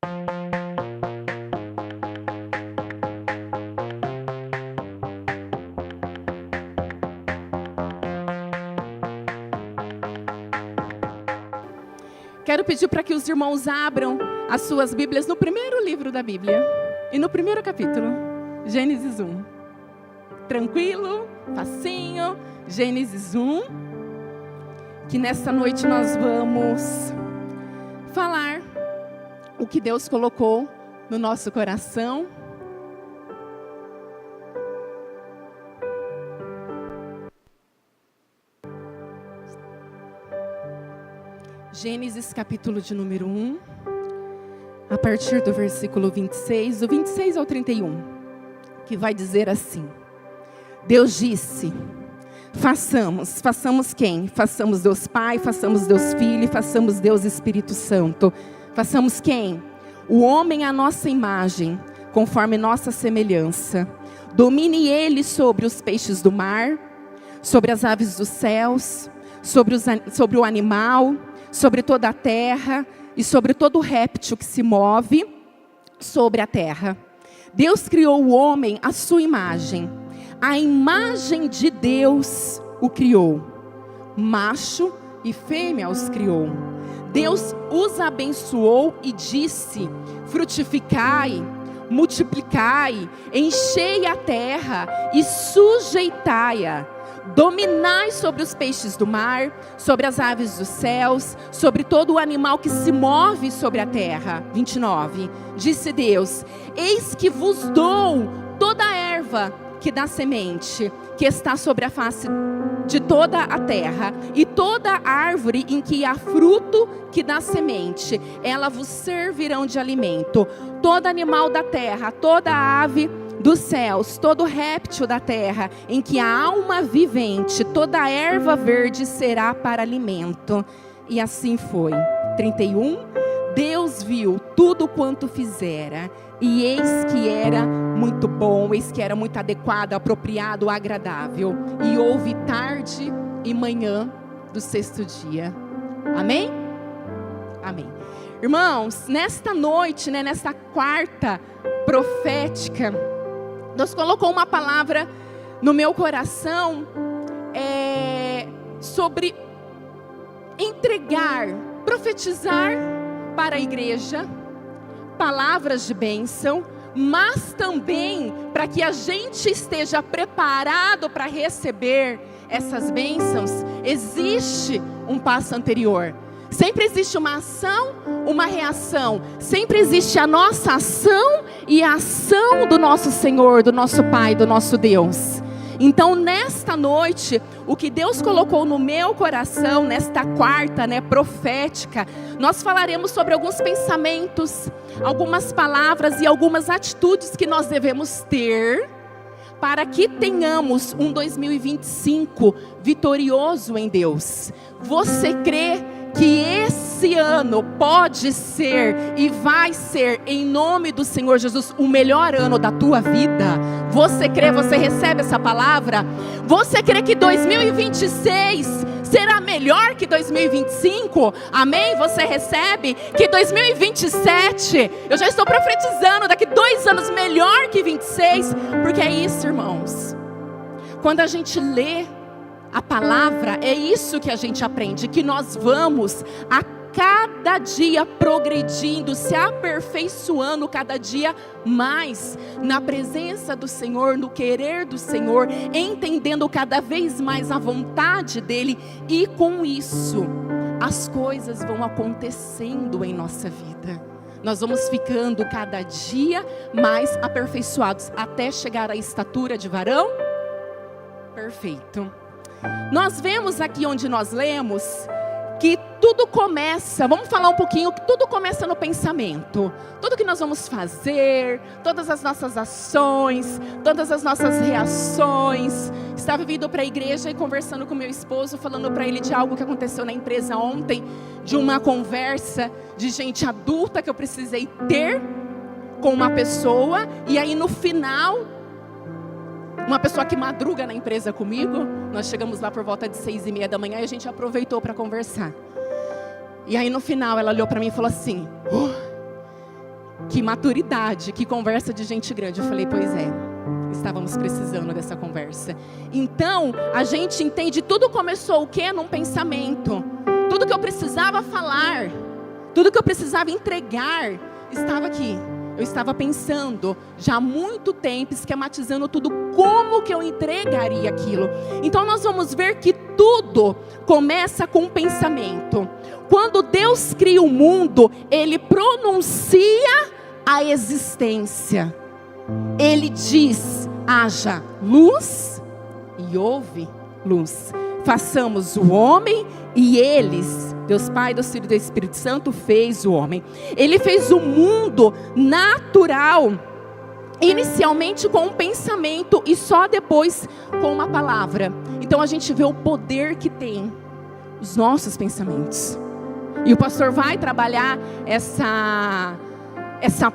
Quero pedir para que os irmãos abram as suas Bíblias no primeiro livro da Bíblia. E no primeiro capítulo, Gênesis 1. Tranquilo, facinho, Gênesis 1. Que nesta noite nós vamos falar o que Deus colocou no nosso coração. Gênesis capítulo de número 1, a partir do versículo 26, do 26 ao 31, que vai dizer assim: Deus disse, façamos quem? Façamos Deus Pai, façamos Deus Filho, façamos Deus Espírito Santo. Façamos quem? O homem à nossa imagem, conforme nossa semelhança. Domine ele sobre os peixes do mar, sobre as aves dos céus, sobre o animal, sobre toda a terra e sobre todo réptil que se move sobre a terra. Deus criou o homem à sua imagem. A imagem de Deus o criou. Macho e fêmea os criou. Deus os abençoou e disse: frutificai, multiplicai, enchei a terra e sujeitai-a. Dominai sobre os peixes do mar, sobre as aves dos céus, sobre todo o animal que se move sobre a terra. 29. Disse Deus: eis que vos dou toda a erva que dá semente, que está sobre a face de toda a terra, e toda árvore em que há fruto que dá semente, ela vos servirão de alimento. Todo animal da terra, toda ave dos céus, todo réptil da terra, em que há alma vivente, toda erva verde será para alimento. E assim foi. 31. Deus viu tudo quanto fizera, e eis que era muito bom, eis que era muito adequado, apropriado, agradável. E houve tarde e manhã do sexto dia. Amém? Amém. Irmãos, nesta noite, nesta quarta profética, Deus colocou uma palavra no meu coração sobre entregar, profetizar para a igreja, palavras de bênção, mas também para que a gente esteja preparado para receber essas bênçãos, existe um passo anterior. Sempre existe uma ação, uma reação. Sempre existe a nossa ação e a ação do nosso Senhor, do nosso Pai, do nosso Deus. Então, nesta noite, o que Deus colocou no meu coração, nesta quarta, profética, nós falaremos sobre alguns pensamentos, algumas palavras e algumas atitudes que nós devemos ter para que tenhamos um 2025 vitorioso em Deus. Você crê que esse ano pode ser e vai ser, em nome do Senhor Jesus, o melhor ano da tua vida? Você crê, você recebe essa palavra? Você crê que 2026 será melhor que 2025? Amém? Você recebe? Que 2027, eu já estou profetizando, daqui 2 anos melhor que 26, porque é isso, irmãos. Quando a gente lê a palavra, é isso que a gente aprende, que nós vamos a cada dia progredindo, se aperfeiçoando cada dia mais na presença do Senhor, no querer do Senhor, entendendo cada vez mais a vontade dEle, e com isso as coisas vão acontecendo em nossa vida. Nós vamos ficando cada dia mais aperfeiçoados, até chegar à estatura de varão perfeito. Nós vemos aqui onde nós lemos que tudo começa, vamos falar um pouquinho, que tudo começa no pensamento. Tudo que nós vamos fazer, todas as nossas ações, todas as nossas reações. Estava vindo para a igreja e conversando com meu esposo, falando para ele de algo que aconteceu na empresa ontem, de uma conversa de gente adulta que eu precisei ter com uma pessoa, e aí no final, uma pessoa que madruga na empresa comigo, nós chegamos lá por volta de 6:30 da manhã e a gente aproveitou para conversar. E aí no final ela olhou para mim e falou assim: Que maturidade, que conversa de gente grande. Eu falei, pois é, estávamos precisando dessa conversa. Então, a gente entende, tudo começou o quê? Num pensamento. Tudo que eu precisava falar, tudo que eu precisava entregar, estava aqui. Eu estava pensando já há muito tempo, esquematizando tudo, como que eu entregaria aquilo. Então nós vamos ver que tudo começa com um pensamento. Quando Deus cria o mundo, Ele pronuncia a existência. Ele diz, haja luz, e houve luz. Façamos o homem, e eles, Deus Pai, Deus Filho e do Espírito Santo, fez o homem. Ele fez o mundo natural, inicialmente com um pensamento e só depois com uma palavra. Então a gente vê o poder que tem os nossos pensamentos. E o pastor vai trabalhar essa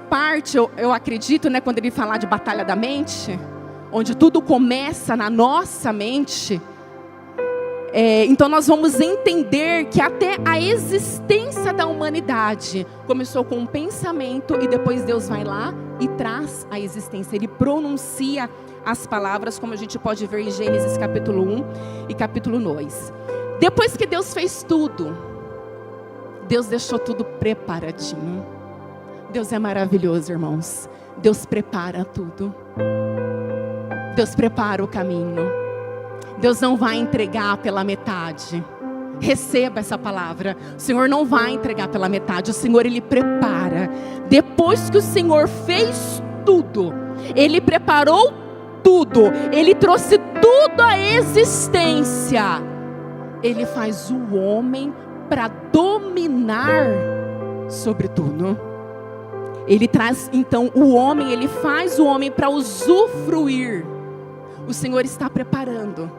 parte, eu acredito, né, quando ele falar de batalha da mente, onde tudo começa na nossa mente. Então nós vamos entender que até a existência da humanidade começou com um pensamento e depois Deus vai lá e traz a existência. Ele pronuncia as palavras, como a gente pode ver em Gênesis capítulo 1 e capítulo 2. Depois que Deus fez tudo, Deus deixou tudo preparadinho. Deus é maravilhoso, irmãos. Deus prepara tudo. Deus prepara o caminho. Deus não vai entregar pela metade. Receba essa palavra. O Senhor não vai entregar pela metade. O Senhor, Ele prepara. Depois que o Senhor fez tudo, Ele preparou tudo, Ele trouxe tudo à existência. Ele faz o homem para dominar sobre tudo. Ele traz, então, o homem, Ele faz o homem para usufruir. O Senhor está preparando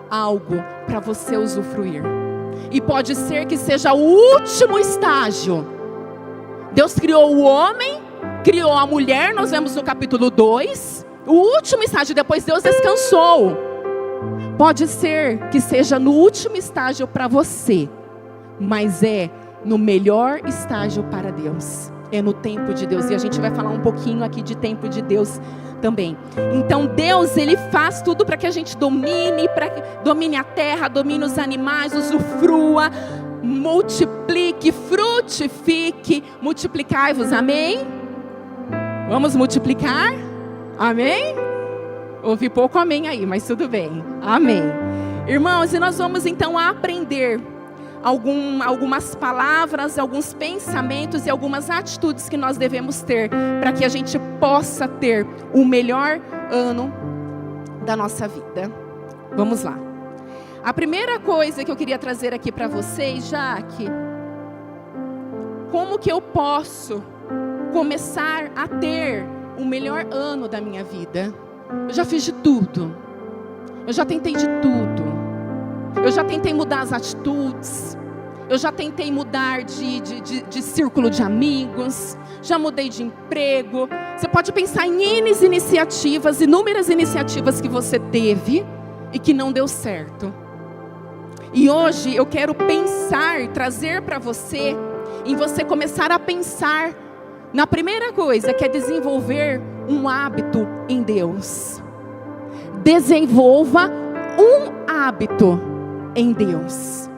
algo para você usufruir. E pode ser que seja o último estágio. Deus criou o homem, criou a mulher, nós vemos no capítulo 2. O último estágio, depois Deus descansou. Pode ser que seja no último estágio para você, mas é no melhor estágio para Deus. É no tempo de Deus. E a gente vai falar um pouquinho aqui de tempo de Deus também. Então Deus, Ele faz tudo para que a gente domine a terra, domine os animais, usufrua, multiplique, frutifique, multiplicai-vos, amém? Vamos multiplicar? Amém? Ouvi pouco amém aí, mas tudo bem, amém. Irmãos, e nós vamos então aprender algumas palavras, alguns pensamentos e algumas atitudes que nós devemos ter para que a gente possa ter o melhor ano da nossa vida. Vamos lá. A primeira coisa que eu queria trazer aqui para vocês, Jaque, como que eu posso começar a ter o melhor ano da minha vida? Eu já fiz de tudo. Eu já tentei de tudo. Eu já tentei mudar as atitudes. Eu já tentei mudar de círculo de amigos. Já mudei de emprego. Você pode pensar em inúmeras iniciativas que você teve e que não deu certo. E hoje eu quero trazer para você, em você começar a pensar na primeira coisa, que é desenvolver um hábito em Deus. Desenvolva um hábito em Deus.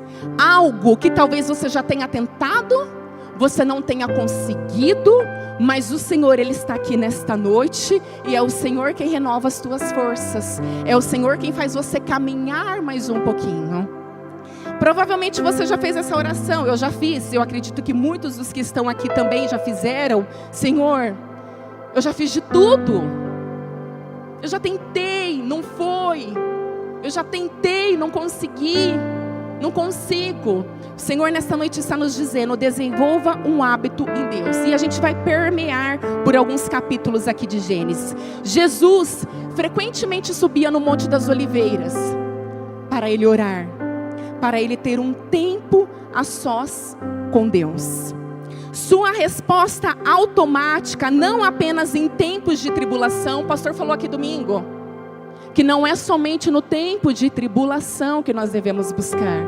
Algo que talvez você já tenha tentado, você não tenha conseguido, mas o Senhor, Ele está aqui nesta noite, e é o Senhor quem renova as tuas forças. É o Senhor quem faz você caminhar mais um pouquinho. Provavelmente você já fez essa oração, eu já fiz, eu acredito que muitos dos que estão aqui também já fizeram. Senhor, eu já fiz de tudo. Eu já tentei, não foi. Eu já tentei, não consegui. Não consigo. O Senhor nesta noite está nos dizendo, desenvolva um hábito em Deus. E a gente vai permear por alguns capítulos aqui de Gênesis. Jesus frequentemente subia no Monte das Oliveiras para Ele orar, para Ele ter um tempo a sós com Deus. Sua resposta automática, não apenas em tempos de tribulação, o pastor falou aqui domingo, que não é somente no tempo de tribulação que nós devemos buscar,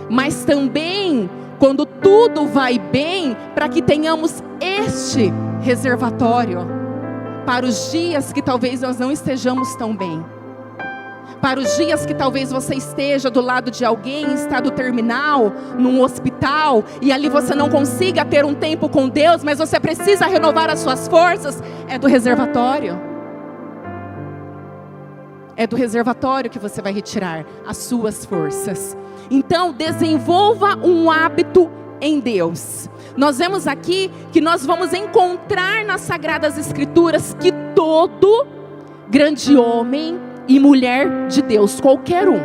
mas também quando tudo vai bem, para que tenhamos este reservatório para os dias que talvez nós não estejamos tão bem. Para os dias que talvez você esteja do lado de alguém em estado terminal, num hospital, e ali você não consiga ter um tempo com Deus, mas você precisa renovar as suas forças, é do reservatório. É do reservatório que você vai retirar as suas forças. Então, desenvolva um hábito em Deus. Nós vemos aqui que nós vamos encontrar nas Sagradas Escrituras que todo grande homem e mulher de Deus, qualquer um,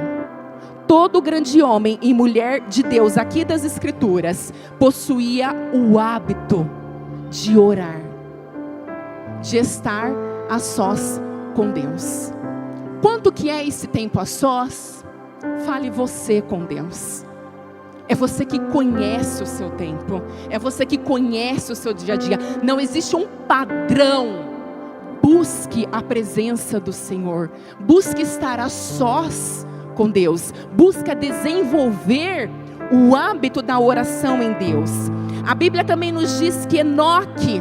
todo grande homem e mulher de Deus aqui das Escrituras, possuía o hábito de orar, de estar a sós com Deus. Quanto que é esse tempo a sós? Fale você com Deus. É você que conhece o seu tempo, é você que conhece o seu dia a dia. Não existe um padrão. Busque a presença do Senhor, busque estar a sós com Deus, busque desenvolver o hábito da oração em Deus. A Bíblia também nos diz que Enoque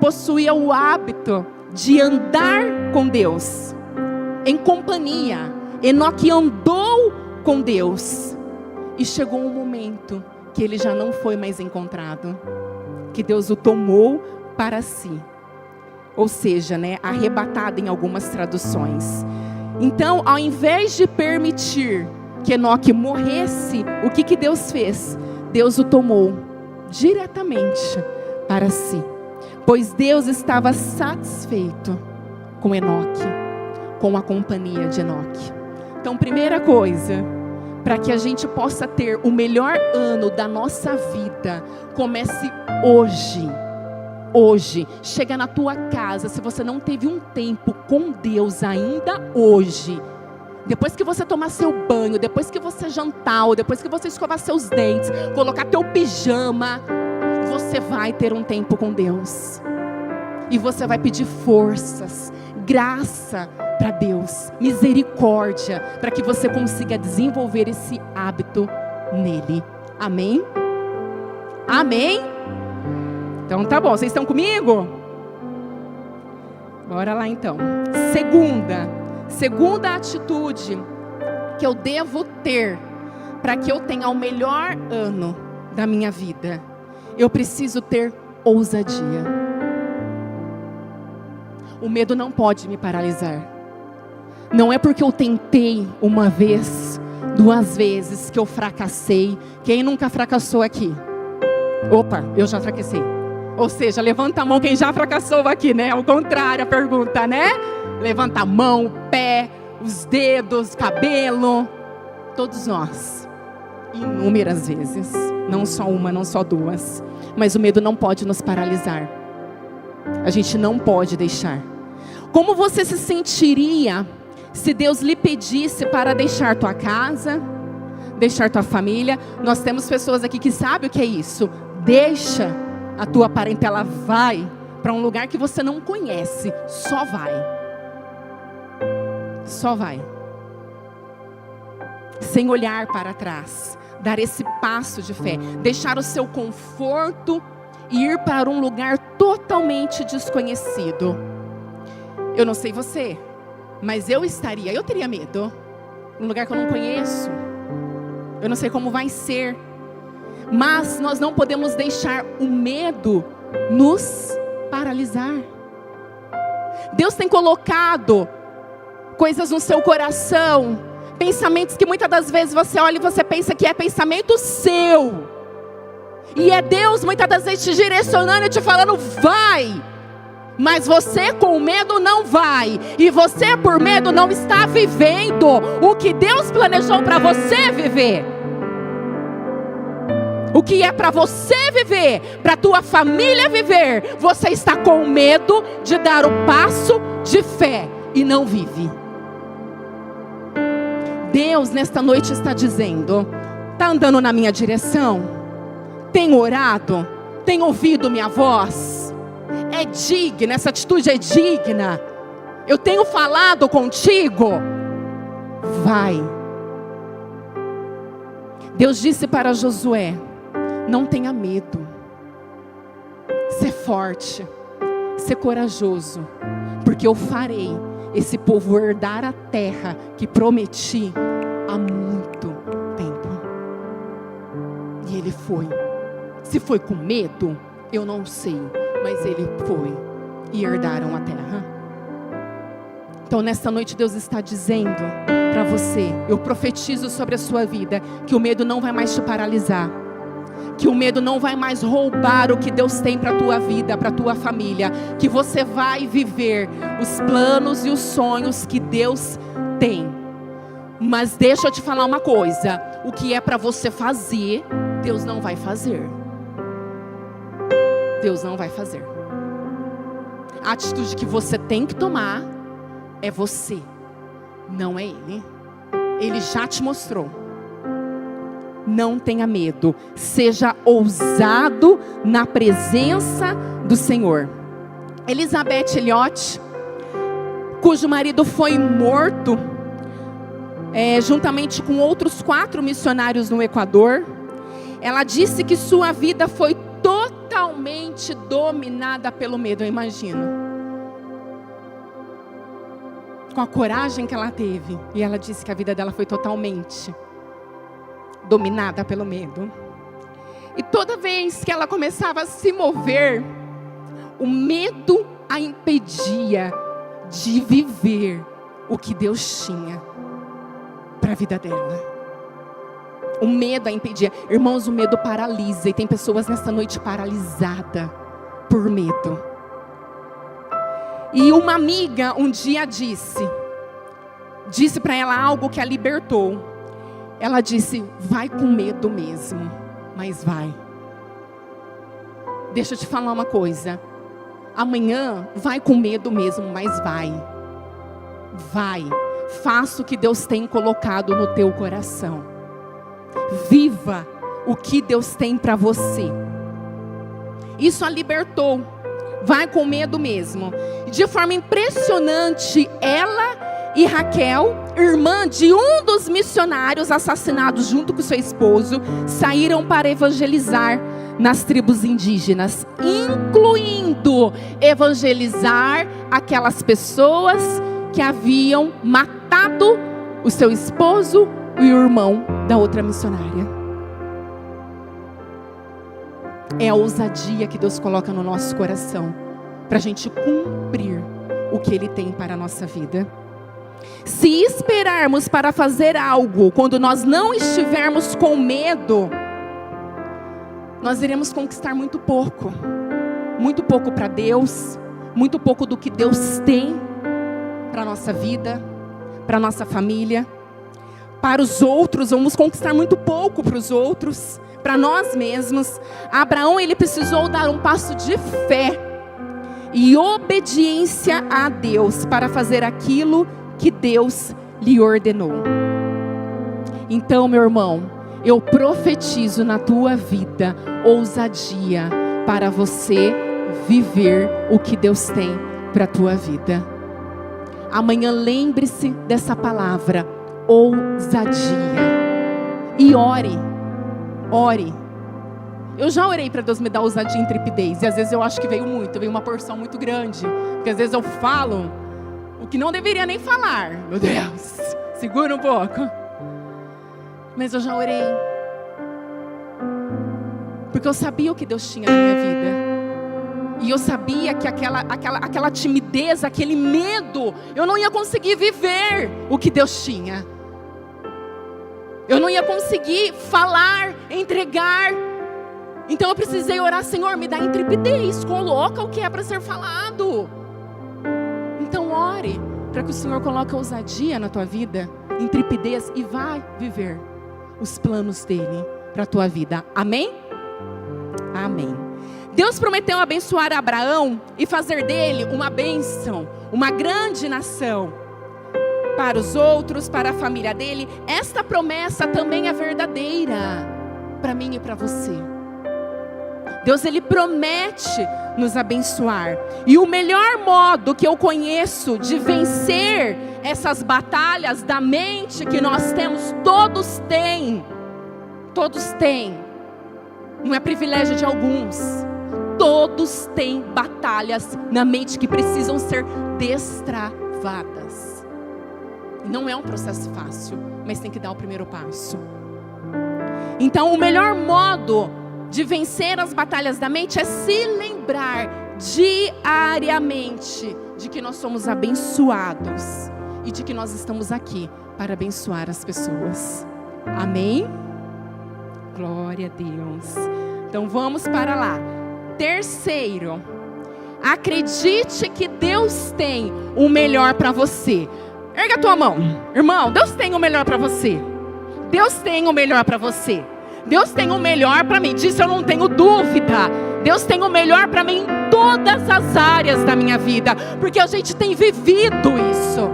possuía o hábito de andar com Deus, em companhia. Enoque andou com Deus, e chegou um momento que ele já não foi mais encontrado, que Deus o tomou para si. Ou seja, arrebatado em algumas traduções. Então, ao invés de permitir que Enoque morresse, o que Deus fez? Deus o tomou diretamente para si. Pois Deus estava satisfeito com Enoque, com a companhia de Enoque. Então, primeira coisa, para que a gente possa ter o melhor ano da nossa vida, comece hoje. Hoje, chega na tua casa, se você não teve um tempo com Deus ainda hoje, depois que você tomar seu banho, depois que você jantar, ou depois que você escovar seus dentes, colocar teu pijama, você vai ter um tempo com Deus. E você vai pedir forças, graça para Deus, misericórdia, para que você consiga desenvolver esse hábito nele. Amém? Amém? Então tá bom, vocês estão comigo? Bora lá então. Segunda atitude que eu devo ter para que eu tenha o melhor ano da minha vida. Eu preciso ter ousadia. O medo não pode me paralisar. Não é porque eu tentei uma vez, 2 vezes que eu fracassei. Quem nunca fracassou aqui? Opa, eu já fracassei. Ou seja, levanta a mão quem já fracassou aqui, Ao contrário, a pergunta, Levanta a mão, o pé, os dedos, cabelo. Todos nós. Inúmeras vezes. Não só uma, não só 2. Mas o medo não pode nos paralisar. A gente não pode deixar. Como você se sentiria se Deus lhe pedisse para deixar tua casa, deixar tua família? Nós temos pessoas aqui que sabem o que é isso. Deixa a tua parentela, vai para um lugar que você não conhece. Só vai. Só vai. Sem olhar para trás. Dar esse passo de fé. Deixar o seu conforto e ir para um lugar totalmente desconhecido. Eu não sei você, mas eu teria medo. Um lugar que eu não conheço. Eu não sei como vai ser. Mas nós não podemos deixar o medo nos paralisar. Deus tem colocado coisas no seu coração, pensamentos que muitas das vezes você olha e você pensa que é pensamento seu. E é Deus muitas das vezes te direcionando e te falando, vai. Mas você com medo não vai. E você por medo não está vivendo o que Deus planejou para você viver. O que é para você viver, para a tua família viver, você está com medo de dar o passo de fé e não vive. Deus nesta noite está dizendo, está andando na minha direção? Tem orado? Tem ouvido minha voz? É digna, essa atitude é digna? Eu tenho falado contigo? Vai. Deus disse para Josué, não tenha medo, ser forte, ser corajoso, porque eu farei esse povo herdar a terra que prometi há muito tempo. E ele foi. Se foi com medo, eu não sei, mas ele foi e herdaram a terra. Então nesta noite Deus está dizendo para você, eu profetizo sobre a sua vida, que o medo não vai mais te paralisar, que o medo não vai mais roubar o que Deus tem para a tua vida, para a tua família, que você vai viver os planos e os sonhos que Deus tem. Mas deixa eu te falar uma coisa, o que é para você fazer, Deus não vai fazer. Deus não vai fazer. A atitude que você tem que tomar é você, não é Ele. Ele já te mostrou. Não tenha medo, seja ousado na presença do Senhor. Elizabeth Elliot, cujo marido foi morto, juntamente com outros 4 missionários no Equador, ela disse que sua vida foi totalmente dominada pelo medo, eu imagino. Com a coragem que ela teve, e ela disse que a vida dela foi totalmente dominada pelo medo. E toda vez que ela começava a se mover, o medo a impedia de viver o que Deus tinha para a vida dela. O medo a impedia. Irmãos, o medo paralisa, e tem pessoas nesta noite paralisadas por medo. E uma amiga um dia disse para ela algo que a libertou. Ela disse, vai com medo mesmo, mas vai. Deixa eu te falar uma coisa. Amanhã vai com medo mesmo, mas vai. Vai. Faça o que Deus tem colocado no teu coração. Viva o que Deus tem para você. Isso a libertou. Vai com medo mesmo. De forma impressionante, ela e Raquel, irmã de um dos missionários assassinados junto com seu esposo, saíram para evangelizar nas tribos indígenas, incluindo evangelizar aquelas pessoas que haviam matado o seu esposo e o irmão da outra missionária. É a ousadia que Deus coloca no nosso coração para a gente cumprir o que Ele tem para a nossa vida. Se esperarmos para fazer algo quando nós não estivermos com medo, nós iremos conquistar muito pouco para Deus, muito pouco do que Deus tem para a nossa vida, para a nossa família. Para os outros, vamos conquistar muito pouco para os outros, para nós mesmos. Abraão, ele precisou dar um passo de fé e obediência a Deus para fazer aquilo que Deus lhe ordenou. Então, meu irmão, eu profetizo na tua vida ousadia para você viver o que Deus tem para a tua vida. Amanhã lembre-se dessa palavra, ousadia. E ore. Eu já orei para Deus me dar ousadia e intrepidez, e às vezes eu acho que veio uma porção muito grande, porque às vezes eu falo o que não deveria nem falar. Meu Deus, segura um pouco. Mas eu já orei, porque eu sabia o que Deus tinha na minha vida. E eu sabia que aquela timidez, aquele medo, eu não ia conseguir viver o que Deus tinha. Eu não ia conseguir falar, entregar. Então eu precisei orar, Senhor, me dá intrepidez, coloca o que é para ser falado. Então ore para que o Senhor coloque ousadia na tua vida, intrepidez, e vai viver os planos dele para a tua vida. Amém? Amém. Deus prometeu abençoar Abraão e fazer dele uma bênção, uma grande nação para os outros, para a família dele. Esta promessa também é verdadeira para mim e para você. Deus, ele promete nos abençoar. E o melhor modo que eu conheço de vencer essas batalhas da mente que nós temos, todos têm. Não é privilégio de alguns. todos têm batalhas na mente que precisam ser destravadas. Não é um processo fácil, mas tem que dar o primeiro passo. Então, o melhor modo de vencer as batalhas da mente é se lembrar diariamente de que nós somos abençoados e de que nós estamos aqui para abençoar as pessoas. Amém? Glória a Deus. Então vamos para lá. Terceiro, acredite que Deus tem o melhor para você. Erga a tua mão. Irmão, Deus tem o melhor para você. Deus tem o melhor para você. Deus tem o melhor para mim. Disso eu não tenho dúvida. Deus tem o melhor para mim em todas as áreas da minha vida. Porque a gente tem vivido isso.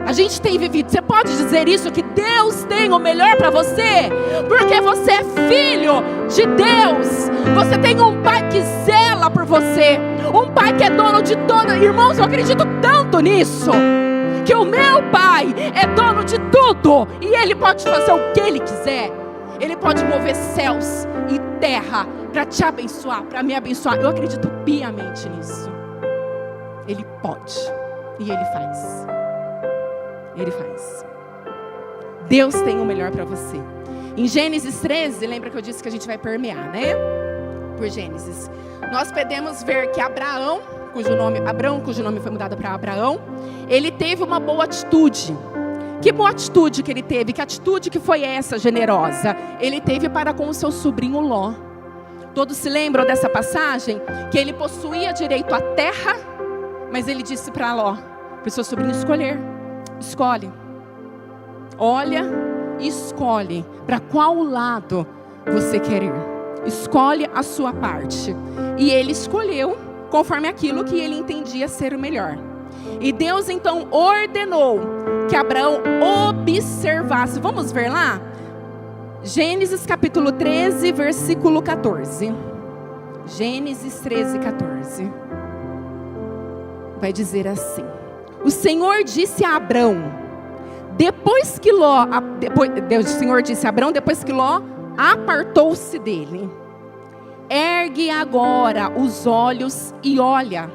A gente tem vivido. Você pode dizer isso, que Deus tem o melhor para você? Porque você é filho de Deus. Você tem um pai que zela por você. Um pai que é dono de toda. Irmãos, eu acredito tanto nisso. Que o meu pai é dono de tudo. E ele pode fazer o que ele quiser. Ele pode mover céus e terra para te abençoar, para me abençoar. Eu acredito piamente nisso. Ele pode. E ele faz. Ele faz. Deus tem o melhor para você. Em Gênesis 13, lembra que eu disse que a gente vai permear, né? Por Gênesis. Nós podemos ver que Abraão, cujo nome foi mudado para Abraão, ele teve uma boa atitude. Que boa atitude que ele teve? Que atitude que foi essa generosa? Ele teve para com o seu sobrinho Ló. Todos se lembram dessa passagem? Que ele possuía direito à terra, mas ele disse para Ló, para o seu sobrinho escolher. Escolhe. Olha e escolhe para qual lado você quer ir. Escolhe a sua parte. E ele escolheu conforme aquilo que ele entendia ser o melhor. E Deus então ordenou que Abraão observasse. Vamos ver lá? Gênesis capítulo 13, versículo 14. Gênesis 13, 14. Vai dizer assim: o Senhor disse a Abrão, depois que Ló apartou-se dele: ergue agora os olhos e olha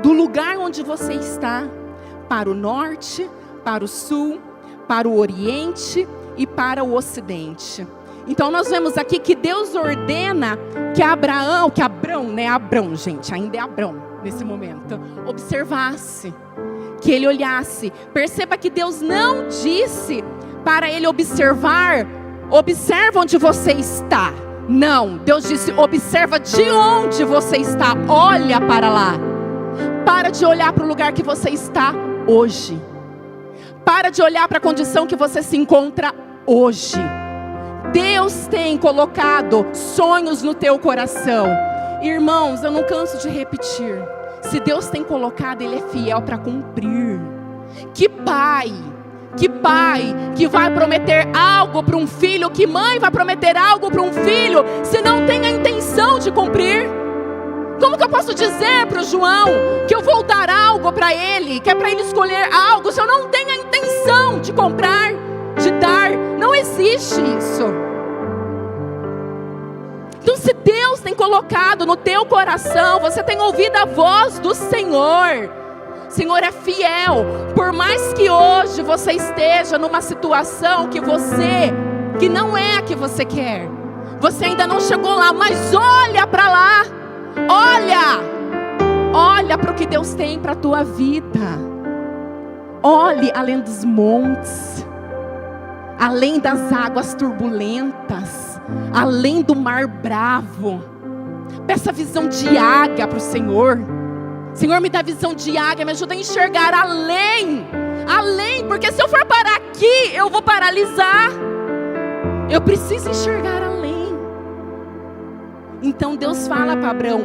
do lugar onde você está, para o norte, para o sul, para o oriente e para o ocidente. Então nós vemos aqui que Deus ordena que Abrão, gente, ainda é Abrão nesse momento, observasse, que ele olhasse. Perceba que Deus não disse para ele observa onde você está. Não, Deus disse, observa de onde você está, olha para lá. Para de olhar para o lugar que você está hoje. Para de olhar para a condição que você se encontra hoje. Deus tem colocado sonhos no teu coração. Irmãos, eu não canso de repetir. Se Deus tem colocado, Ele é fiel para cumprir. Que pai que vai prometer algo para um filho, que mãe vai prometer algo para um filho, se não tem a intenção de cumprir? Como que eu posso dizer para o João que eu vou dar algo para ele, que é para ele escolher algo, se eu não tenho a intenção de comprar, de dar? Não existe isso. Então, se Deus tem colocado no teu coração, você tem ouvido a voz do Senhor, o Senhor é fiel. Por mais que hoje você esteja numa situação que não é a que você quer, você ainda não chegou lá, mas olha para lá. Olha para o que Deus tem para a tua vida. Olhe além dos montes, além das águas turbulentas, além do mar bravo. Peça visão de águia para o Senhor. Senhor, me dá visão de águia, me ajuda a enxergar além, porque se eu for parar aqui, eu vou paralisar. Eu preciso enxergar além. Então Deus fala para Abrão,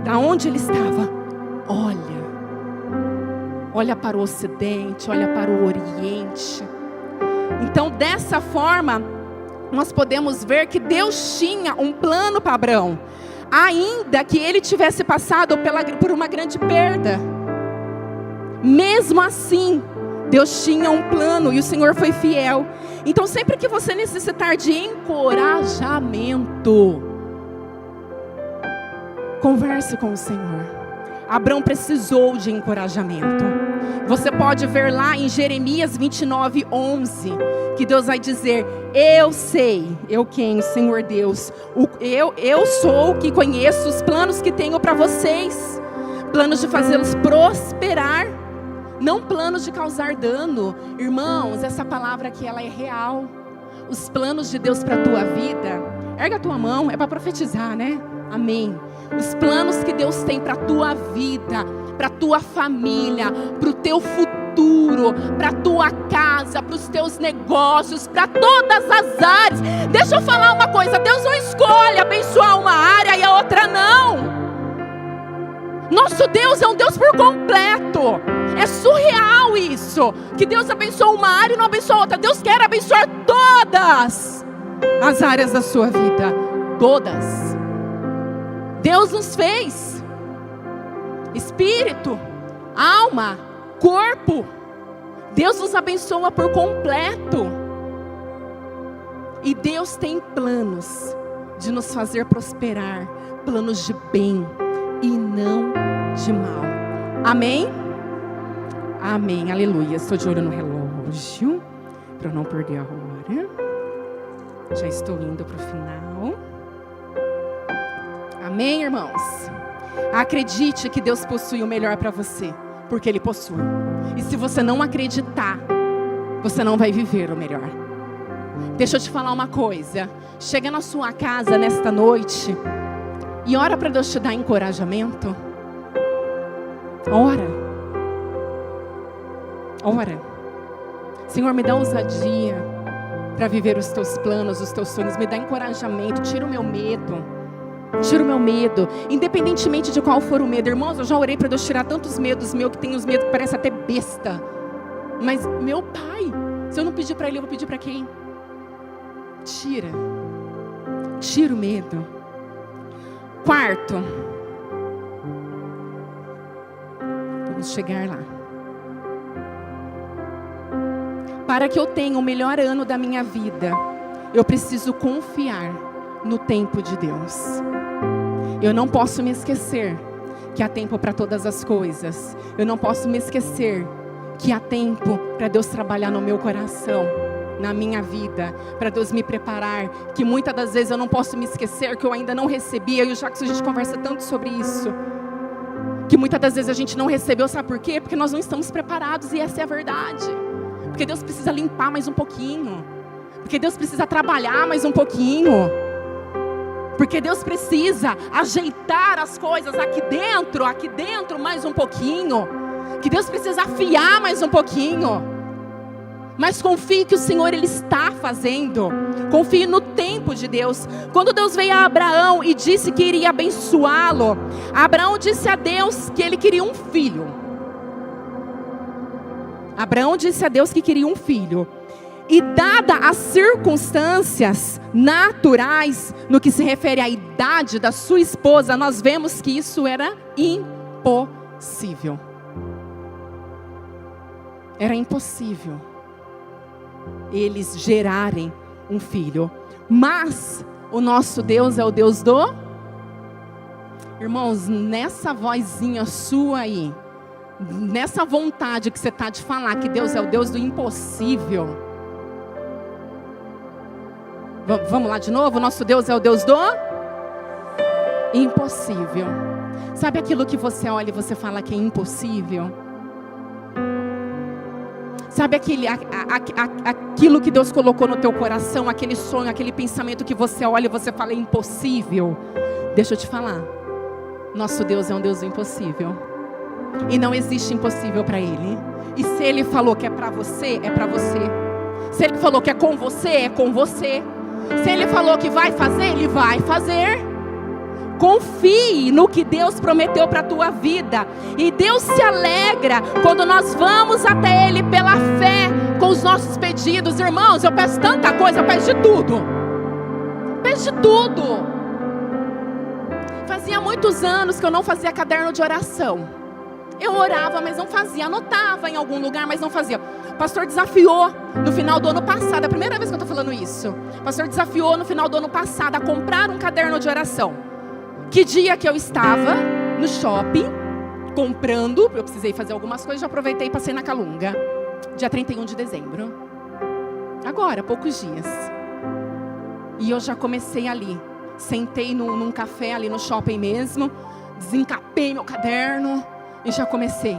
da onde ele estava: olha para o ocidente, olha para o oriente. Então, dessa forma, nós podemos ver que Deus tinha um plano para Abrão, ainda que ele tivesse passado por uma grande perda. Mesmo assim, Deus tinha um plano e o Senhor foi fiel. Então, sempre que você necessitar de encorajamento, Converse com o Senhor. Abraão precisou de encorajamento. Você pode ver lá em Jeremias 29:11, que Deus vai dizer: eu sei, eu quem? O Senhor Deus. Eu sou o que conheço os planos que tenho para vocês. Planos de fazê-los prosperar, não planos de causar dano. Irmãos, essa palavra aqui, ela é real. Os planos de Deus para a tua vida, erga a tua mão, é para profetizar, né? Amém. Os planos que Deus tem para a tua vida, para a tua família, para o teu futuro, para a tua casa, para os teus negócios, para todas as áreas. Deixa eu falar uma coisa, Deus não escolhe abençoar uma área e a outra não. Nosso Deus é um Deus por completo. É surreal isso, que Deus abençoa uma área e não abençoa outra. Deus quer abençoar todas as áreas da sua vida, todas. Deus nos fez espírito, alma, corpo. Deus nos abençoa por completo. E Deus tem planos de nos fazer prosperar, planos de bem e não de mal. Amém? Amém, aleluia. Estou de olho no relógio para não perder a hora. Já estou indo para o final. Amém, irmãos? Acredite que Deus possui o melhor para você, porque Ele possui. E se você não acreditar, você não vai viver o melhor. Deixa eu te falar uma coisa. Chega na sua casa nesta noite e ora para Deus te dar encorajamento. Ora. Senhor, me dá ousadia para viver os teus planos, os teus sonhos. Me dá encorajamento, tira o meu medo. Tira o meu medo, independentemente de qual for o medo. Irmãos, eu já orei para Deus tirar tantos medos meus, que tem uns medos que parecem até besta. Mas meu Pai, se eu não pedir para Ele, eu vou pedir para quem? Tira o medo. Quarto, vamos chegar lá. Para que eu tenha o melhor ano da minha vida, eu preciso confiar no tempo de Deus. Eu não posso me esquecer que há tempo para todas as coisas. Eu não posso me esquecer que há tempo para Deus trabalhar no meu coração, na minha vida, para Deus me preparar. Que muitas das vezes eu não posso me esquecer que eu ainda não recebi. Eu e o Jackson, a gente conversa tanto sobre isso. Que muitas das vezes a gente não recebeu, sabe por quê? Porque nós não estamos preparados, e essa é a verdade. Porque Deus precisa limpar mais um pouquinho. Porque Deus precisa trabalhar mais um pouquinho. Porque Deus precisa ajeitar as coisas aqui dentro mais um pouquinho. Que Deus precisa afiar mais um pouquinho. Mas confie que o Senhor, Ele está fazendo. Confie no tempo de Deus. Quando Deus veio a Abraão e disse que iria abençoá-lo, Abraão disse a Deus que ele queria um filho. Abraão disse a Deus que queria um filho. E dada as circunstâncias naturais, no que se refere à idade da sua esposa, nós vemos que isso era impossível. Era impossível eles gerarem um filho. Mas o nosso Deus é o Deus do... Irmãos, nessa vozinha sua aí, nessa vontade que você está de falar que Deus é o Deus do impossível... Vamos lá de novo? Nosso Deus é o Deus do impossível. Sabe aquilo que você olha e você fala que é impossível? Sabe aquilo que Deus colocou no teu coração, aquele sonho, aquele pensamento que você olha e você fala é impossível? Deixa eu te falar. Nosso Deus é um Deus do impossível. E não existe impossível para Ele. E se Ele falou que é para você, é para você. Se Ele falou que é com você, é com você. Se Ele falou que vai fazer, Ele vai fazer. Confie no que Deus prometeu para a tua vida. E Deus se alegra quando nós vamos até Ele pela fé, com os nossos pedidos. Irmãos, eu peço tanta coisa, eu peço de tudo. Peço de tudo. Fazia muitos anos que eu não fazia caderno de oração. Eu orava, mas não fazia. Anotava em algum lugar, mas não fazia. O pastor desafiou no final do ano passado. É a primeira vez que eu estou falando isso. O pastor desafiou no final do ano passado a comprar um caderno de oração. Que dia que eu estava no shopping, comprando, eu precisei fazer algumas coisas, já aproveitei e passei na Calunga. Dia 31 de dezembro. Agora, poucos dias. E eu já comecei ali. Sentei num café ali no shopping mesmo, desencapei meu caderno e já comecei.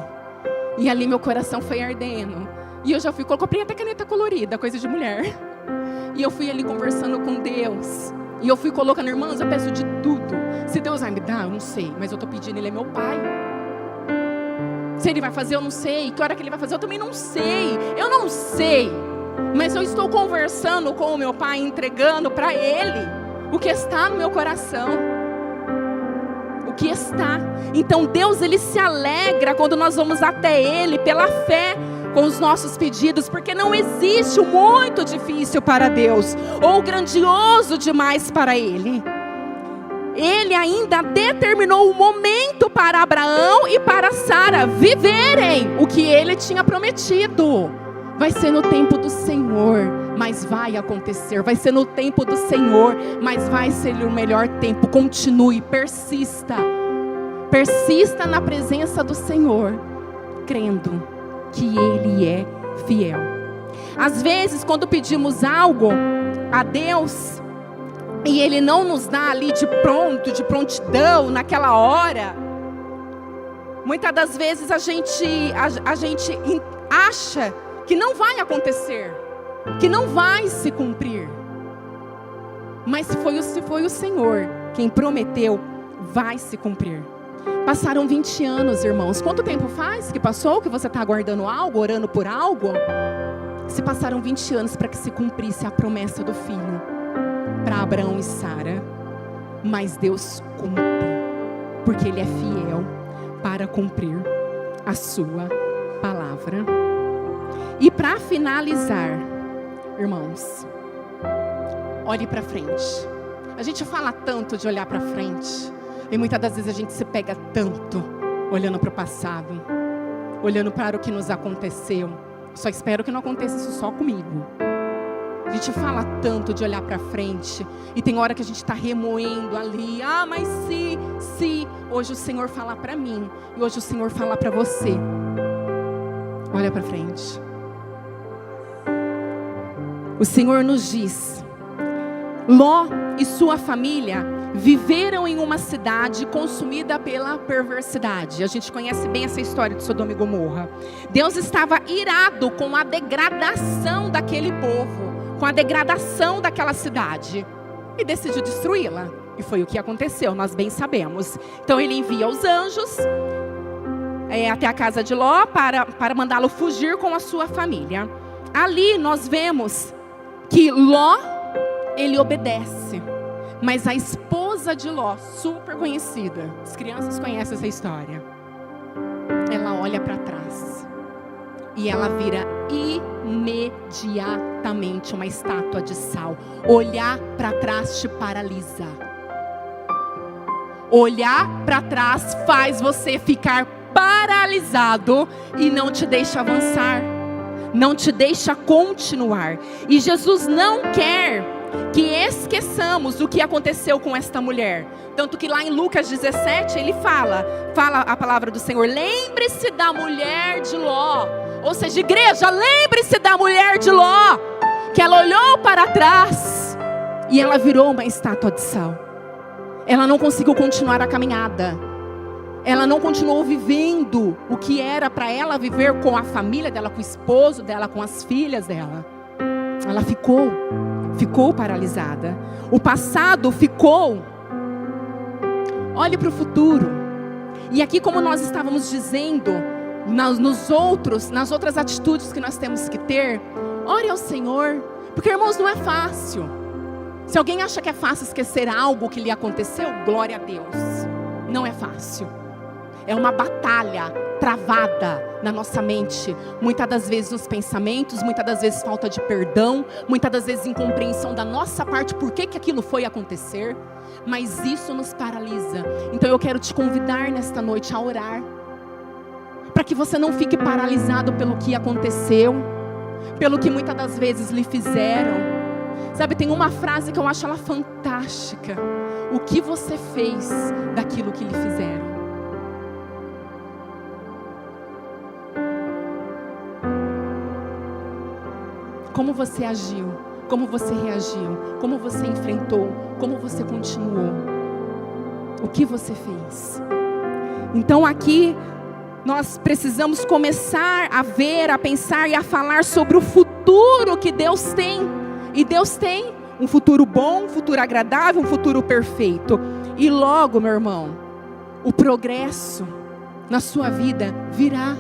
E ali meu coração foi ardendo. E eu já fui, comprei até caneta colorida, coisa de mulher. E eu fui ali conversando com Deus. E eu fui colocando, irmãs, eu peço de tudo. Se Deus vai me dar, eu não sei. Mas eu estou pedindo, Ele é meu Pai. Se Ele vai fazer, eu não sei. Que hora que Ele vai fazer, eu também não sei. Eu não sei. Mas eu estou conversando com o meu Pai, entregando para Ele o que está no meu coração. O que está. Então Deus, Ele se alegra quando nós vamos até Ele pela fé, com os nossos pedidos, porque não existe o muito difícil para Deus, ou grandioso demais para Ele. Ele ainda determinou o momento para Abraão e para Sara viverem o que Ele tinha prometido. Vai ser no tempo do Senhor, mas vai acontecer. Vai ser no tempo do Senhor, mas vai ser o melhor tempo. Continue, persista. Persista na presença do Senhor, crendo que Ele é fiel. Às vezes, quando pedimos algo a Deus e Ele não nos dá ali de prontidão, naquela hora, muitas das vezes a gente acha que não vai acontecer, que não vai se cumprir. Mas se foi o Senhor quem prometeu, vai se cumprir. Passaram 20 anos, irmãos. Quanto tempo faz que passou que você está aguardando algo, orando por algo? Se passaram 20 anos para que se cumprisse a promessa do filho para Abraão e Sara. Mas Deus cumpre, porque Ele é fiel para cumprir a sua palavra. E para finalizar, irmãos, olhe para frente. A gente fala tanto de olhar para frente, e muitas das vezes a gente se pega tanto olhando para o passado, olhando para o que nos aconteceu. Só espero que não aconteça isso só comigo. A gente fala tanto de olhar para frente, e tem hora que a gente está remoendo ali. Mas se hoje o Senhor falar para mim, e hoje o Senhor falar para você, olha para frente. O Senhor nos diz: Ló e sua família viveram em uma cidade consumida pela perversidade. A gente conhece bem essa história de Sodoma e Gomorra. Deus estava irado com a degradação daquele povo, com a degradação daquela cidade, e decidiu destruí-la. E foi o que aconteceu, nós bem sabemos. Então Ele envia os anjos até a casa de Ló para mandá-lo fugir com a sua família. Ali nós vemos que Ló, ele obedece. Mas a esposa de Ló, super conhecida, as crianças conhecem essa história, ela olha para trás e ela vira imediatamente uma estátua de sal. Olhar para trás te paralisa. Olhar para trás faz você ficar paralisado e não te deixa avançar, não te deixa continuar. E Jesus não quer que esqueçamos o que aconteceu com esta mulher. Tanto que lá em Lucas 17, ele fala a palavra do Senhor: lembre-se da mulher de Ló. Ou seja, igreja, lembre-se da mulher de Ló, que ela olhou para trás e ela virou uma estátua de sal. Ela não conseguiu continuar a caminhada. Ela não continuou vivendo o que era para ela viver com a família dela, com o esposo dela, com as filhas dela. Ela ficou paralisada. O passado ficou. Olhe para o futuro. E aqui, como nós estávamos dizendo, nas outras atitudes que nós temos que ter, ore ao Senhor, porque, irmãos, não é fácil. Se alguém acha que é fácil esquecer algo que lhe aconteceu, glória a Deus. Não é fácil. É uma batalha travada na nossa mente, muitas das vezes nos pensamentos, muitas das vezes falta de perdão, muitas das vezes incompreensão da nossa parte, por que aquilo foi acontecer, mas isso nos paralisa. Então eu quero te convidar nesta noite a orar, para que você não fique paralisado pelo que aconteceu, pelo que muitas das vezes lhe fizeram. Sabe, tem uma frase que eu acho ela fantástica: o que você fez daquilo que lhe fizeram. Como você agiu, como você reagiu, como você enfrentou, como você continuou, o que você fez. Então aqui nós precisamos começar a ver, a pensar e a falar sobre o futuro que Deus tem. E Deus tem um futuro bom, um futuro agradável, um futuro perfeito. E logo, meu irmão, o progresso na sua vida virá.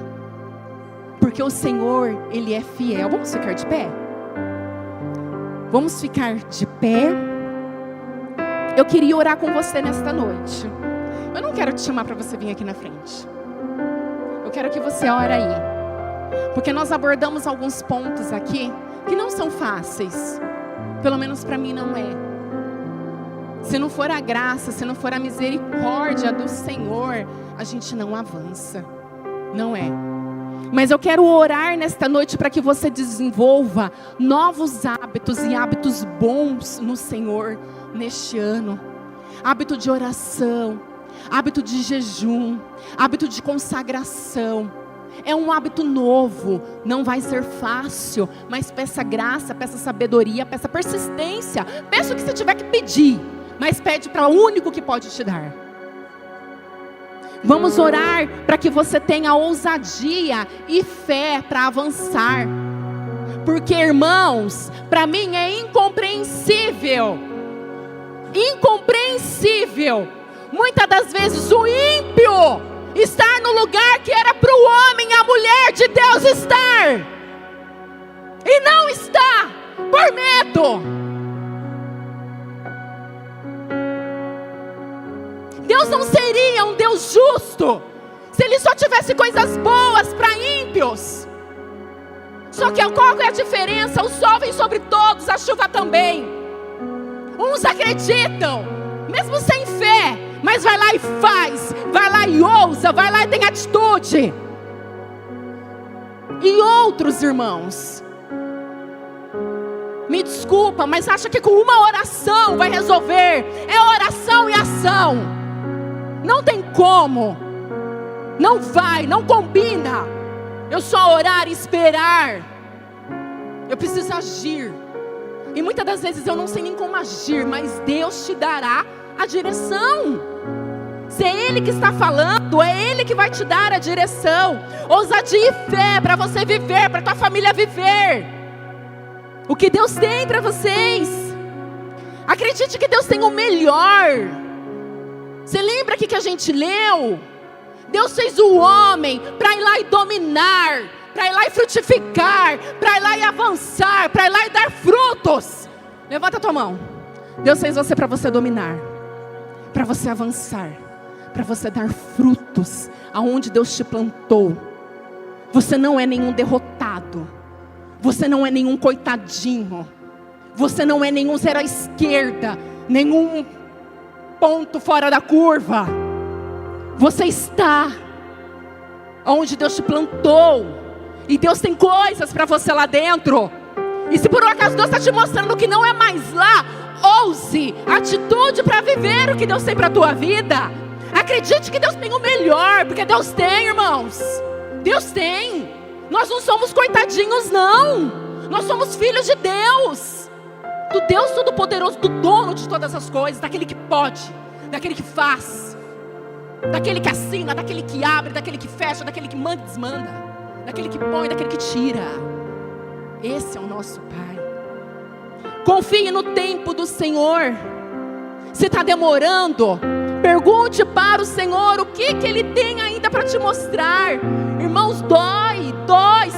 Porque o Senhor, Ele é fiel. Vamos ficar de pé? Vamos ficar de pé. Eu queria orar com você nesta noite. Eu não quero te chamar para você vir aqui na frente. Eu quero que você ore aí. Porque nós abordamos alguns pontos aqui que não são fáceis. Pelo menos para mim não é. Se não for a graça, se não for a misericórdia do Senhor, a gente não avança. Não é. Mas eu quero orar nesta noite para que você desenvolva novos hábitos e hábitos bons no Senhor neste ano. Hábito de oração, hábito de jejum, hábito de consagração. É um hábito novo, não vai ser fácil, mas peça graça, peça sabedoria, peça persistência. Peça o que você tiver que pedir, mas pede para o único que pode te dar. Vamos orar para que você tenha ousadia e fé para avançar. Porque, irmãos, para mim é incompreensível. Incompreensível. Muitas das vezes o ímpio estar no lugar que era para o homem e a mulher de Deus estar. E não está por medo. Deus não seria um Deus justo se Ele só tivesse coisas boas para ímpios. Só que qual é a diferença? O sol vem sobre todos, a chuva também. Uns acreditam, mesmo sem fé, mas vai lá e faz, vai lá e ousa, vai lá e tem atitude. E outros, irmãos, me desculpa, mas acha que com uma oração vai resolver. É oração e ação. Não tem como. Não vai, não combina. Eu só orar e esperar. Eu preciso agir. E muitas das vezes eu não sei nem como agir, mas Deus te dará a direção. Se é Ele que está falando, é Ele que vai te dar a direção. Ousadia e fé para você viver, para tua família viver o que Deus tem para vocês. Acredite que Deus tem o melhor. Você lembra aqui que a gente leu? Deus fez o homem para ir lá e dominar, para ir lá e frutificar, para ir lá e avançar, para ir lá e dar frutos. Levanta a tua mão. Deus fez você para você dominar, para você avançar, para você dar frutos aonde Deus te plantou. Você não é nenhum derrotado. Você não é nenhum coitadinho. Você não é nenhum zero à esquerda, nenhum ponto fora da curva. Você está onde Deus te plantou. E Deus tem coisas para você lá dentro. E se por um acaso Deus está te mostrando que não é mais lá, ouse atitude para viver o que Deus tem para a tua vida. Acredite que Deus tem o melhor, porque Deus tem, irmãos. Deus tem. Nós não somos coitadinhos, não. Nós somos filhos de Deus, do Deus Todo-Poderoso, do dono de todas as coisas, daquele que pode, daquele que faz, daquele que assina, daquele que abre, daquele que fecha, daquele que manda e desmanda, daquele que põe, daquele que tira. Esse é o nosso Pai. Confie no tempo do Senhor. Se está demorando, pergunte para o Senhor o que Ele tem ainda para te mostrar. Irmãos, dói,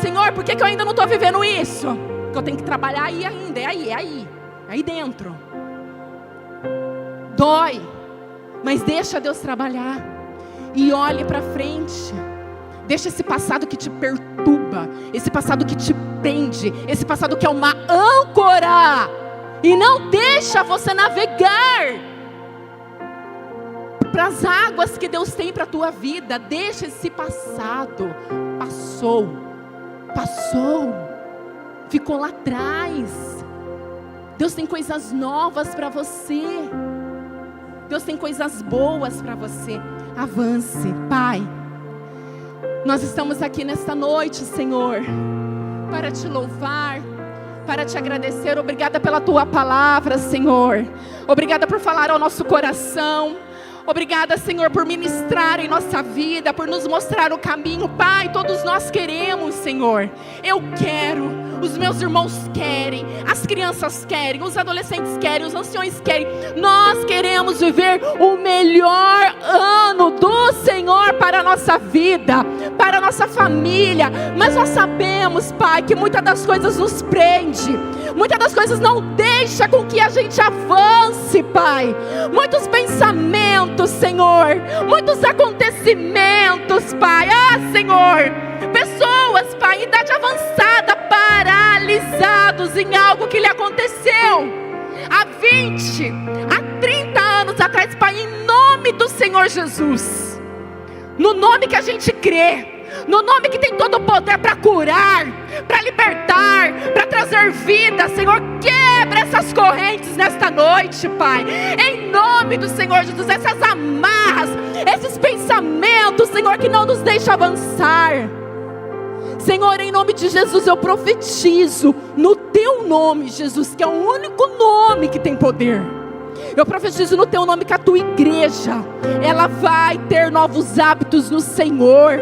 Senhor, por que eu ainda não estou vivendo isso? Porque eu tenho que trabalhar aí ainda, é aí dentro. Dói, mas deixa Deus trabalhar. E olhe para frente. Deixa esse passado que te perturba, esse passado que te prende, esse passado que é uma âncora, e não deixa você navegar para as águas que Deus tem para a tua vida. Deixa esse passado. Passou, ficou lá atrás. Deus tem coisas novas para você. Deus tem coisas boas para você. Avance, Pai. Nós estamos aqui nesta noite, Senhor, para te louvar, para te agradecer. Obrigada pela tua palavra, Senhor. Obrigada por falar ao nosso coração. Obrigada, Senhor, por ministrar em nossa vida, por nos mostrar o caminho. Pai, todos nós queremos, Senhor. Eu quero, os meus irmãos querem, as crianças querem, os adolescentes querem, os anciões querem. Nós queremos viver o melhor ano do Senhor para a nossa vida, para a nossa família. Mas nós sabemos, Pai, que muitas das coisas nos prende, muitas das coisas não deixam com que a gente avance, Pai. Muitos pensamentos, Senhor, muitos acontecimentos, Pai. Senhor, pessoas, Pai, em idade avançada, paralisados em algo que lhe aconteceu há 20, há 30 anos atrás, Pai, em nome do Senhor Jesus, no nome que a gente crê, no nome que tem todo o poder para curar, para libertar, para trazer vida, Senhor, quebra essas correntes nesta noite, Pai, em nome do Senhor Jesus, essas amarras, esses pensamentos, Senhor, que não nos deixam avançar. Senhor, em nome de Jesus, eu profetizo no teu nome, Jesus, que é o único nome que tem poder. Eu profetizo no teu nome que a tua igreja, ela vai ter novos hábitos no Senhor.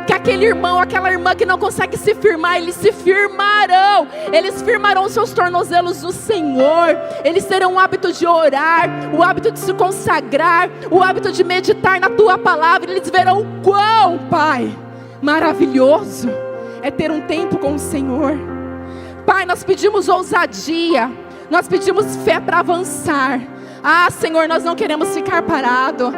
Que aquele irmão, aquela irmã que não consegue se firmar, eles se firmarão. Eles firmarão seus tornozelos no Senhor. Eles terão o hábito de orar, o hábito de se consagrar, o hábito de meditar na tua palavra. Eles verão o quão, Pai, maravilhoso é ter um tempo com o Senhor. Pai, nós pedimos ousadia, nós pedimos fé para avançar. Senhor, nós não queremos ficar parados.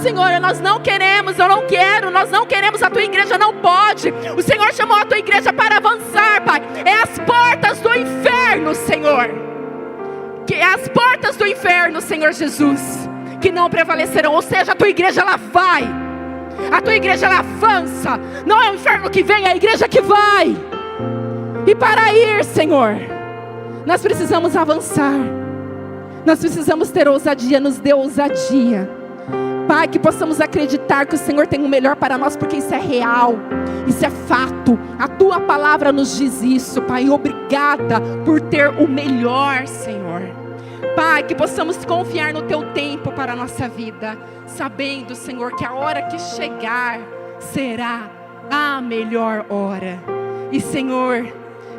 Senhor, nós não queremos, eu não quero, nós não queremos, a tua igreja não pode. O Senhor chamou a tua igreja para avançar, Pai. É as portas do inferno, Senhor. Que é as portas do inferno, Senhor Jesus, que não prevalecerão. Ou seja, a tua igreja, ela vai. A tua igreja, ela avança. Não é o inferno que vem, é a igreja que vai. E para ir, Senhor, nós precisamos avançar. Nós precisamos ter ousadia, nos dê ousadia. Pai, que possamos acreditar que o Senhor tem o melhor para nós, porque isso é real, isso é fato. A tua palavra nos diz isso, Pai. Obrigada por ter o melhor, Senhor. Pai, que possamos confiar no teu tempo para a nossa vida, sabendo, Senhor, que a hora que chegar será a melhor hora. E, Senhor,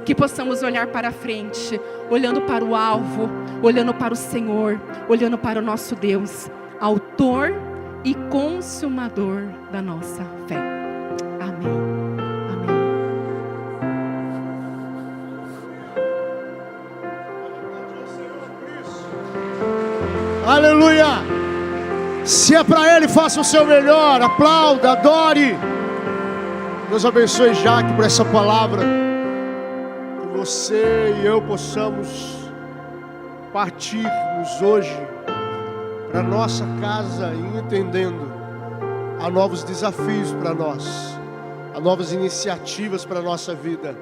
que possamos olhar para frente, olhando para o alvo, olhando para o Senhor, olhando para o nosso Deus, autor e consumador da nossa fé. Amém. Amém. Aleluia. Se é para Ele, faça o seu melhor, aplauda, adore. Deus abençoe Jaque por essa palavra. Que você e eu possamos partirmos hoje para nossa casa, entendendo há novos desafios para nós, há novas iniciativas para a nossa vida.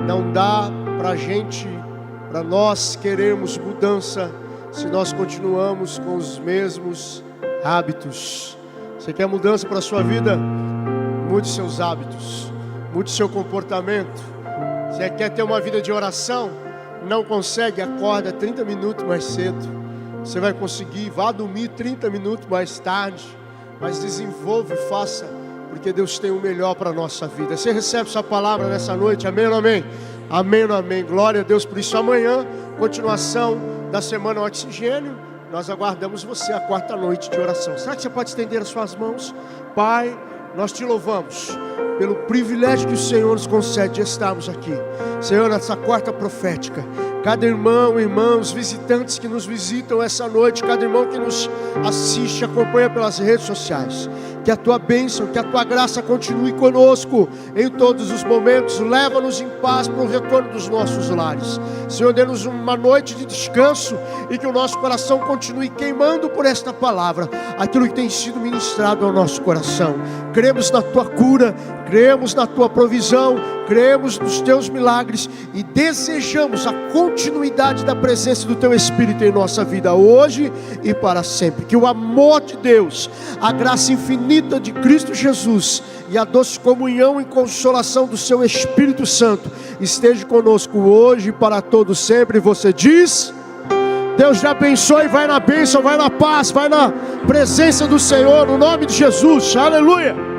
Não dá para nós queremos mudança se nós continuamos com os mesmos hábitos. Você quer mudança para a sua vida? Mude seus hábitos, mude seu comportamento. Você quer ter uma vida de oração? Não consegue? Acorda 30 minutos mais cedo. Você vai conseguir, vá dormir 30 minutos mais tarde. Mas desenvolva e faça, porque Deus tem o melhor para a nossa vida. Você recebe essa palavra nessa noite? Amém ou amém? Amém ou amém? Glória a Deus por isso. Amanhã, continuação da Semana Oxigênio. Nós aguardamos você a quarta noite de oração. Será que você pode estender as suas mãos? Pai, nós te louvamos pelo privilégio que o Senhor nos concede de estarmos aqui. Senhor, nessa quarta profética, cada irmão, irmã, os visitantes que nos visitam essa noite, cada irmão que nos assiste, acompanha pelas redes sociais, que a tua bênção, que a tua graça continue conosco em todos os momentos. Leva-nos em paz para o retorno dos nossos lares. Senhor, dê-nos uma noite de descanso e que o nosso coração continue queimando por esta palavra, aquilo que tem sido ministrado ao nosso coração. Cremos na tua cura, cremos na tua provisão, cremos nos teus milagres e desejamos a continuidade da presença do teu Espírito em nossa vida hoje e para sempre. Que o amor de Deus, a graça infinita de Cristo Jesus e a doce comunhão e consolação do seu Espírito Santo esteja conosco hoje e para todos sempre. Você diz: Deus te abençoe. Vai na bênção, vai na paz, vai na presença do Senhor, no nome de Jesus. Aleluia.